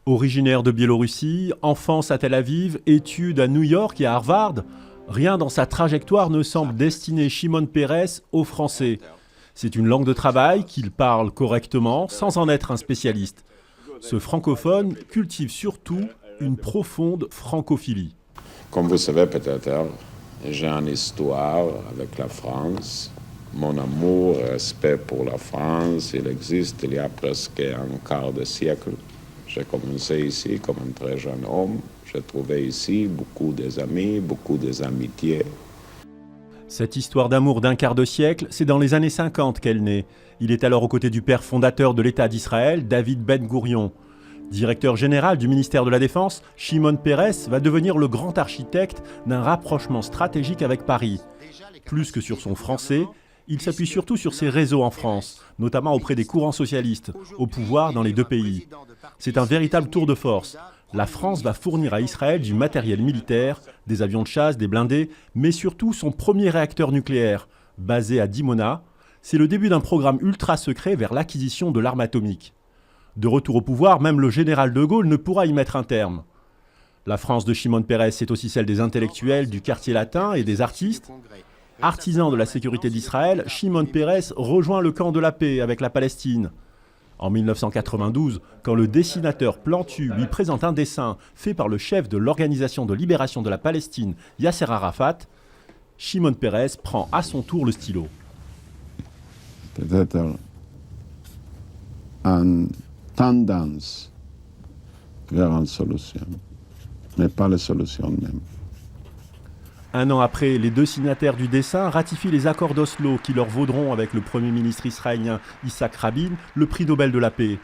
Originaire de Biélorussie, enfance à Tel Aviv, études à New York et à Harvard, rien dans sa trajectoire ne semble destiner Shimon Peres au français. C'est une langue de travail qu'il parle correctement sans en être un spécialiste. Ce francophone cultive surtout une profonde francophilie. Comme vous savez peut-être, j'ai une histoire avec la France. Mon amour, respect pour la France, il existe il y a presque un quart de siècle. J'ai commencé ici comme un très jeune homme. J'ai trouvé ici beaucoup d'amis, beaucoup d'amitiés. Cette histoire d'amour d'un quart de siècle, c'est dans les années 50 qu'elle naît. Il est alors aux côtés du père fondateur de l'État d'Israël, David Ben Gourion. Directeur général du ministère de la Défense, Shimon Peres va devenir le grand architecte d'un rapprochement stratégique avec Paris. Plus que sur son français, il s'appuie surtout sur ses réseaux en France, notamment auprès des courants socialistes, au pouvoir dans les deux pays. C'est un véritable tour de force. La France va fournir à Israël du matériel militaire, des avions de chasse, des blindés, mais surtout son premier réacteur nucléaire, basé à Dimona. C'est le début d'un programme ultra secret vers l'acquisition de l'arme atomique. De retour au pouvoir, même le général de Gaulle ne pourra y mettre un terme. La France de Shimon Peres, c'est aussi celle des intellectuels du quartier latin et des artistes. Artisan de la sécurité d'Israël, Shimon Peres rejoint le camp de la paix avec la Palestine. En 1992, quand le dessinateur Plantu lui présente un dessin fait par le chef de l'Organisation de libération de la Palestine, Yasser Arafat, Shimon Peres prend à son tour le stylo. Peut-être une tendance vers une solution, mais pas la solution même. Un an après, les deux signataires du dessin ratifient les accords d'Oslo qui leur vaudront avec le Premier ministre israélien Yitzhak Rabin le prix Nobel de la paix.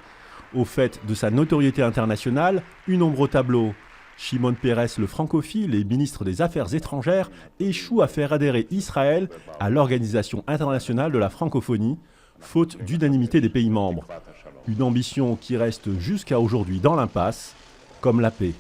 Au fait de sa notoriété internationale, une ombre au tableau. Shimon Peres, le francophile et ministre des Affaires étrangères, échoue à faire adhérer Israël à l'Organisation internationale de la francophonie, faute d'unanimité des pays membres. Une ambition qui reste jusqu'à aujourd'hui dans l'impasse, comme la paix.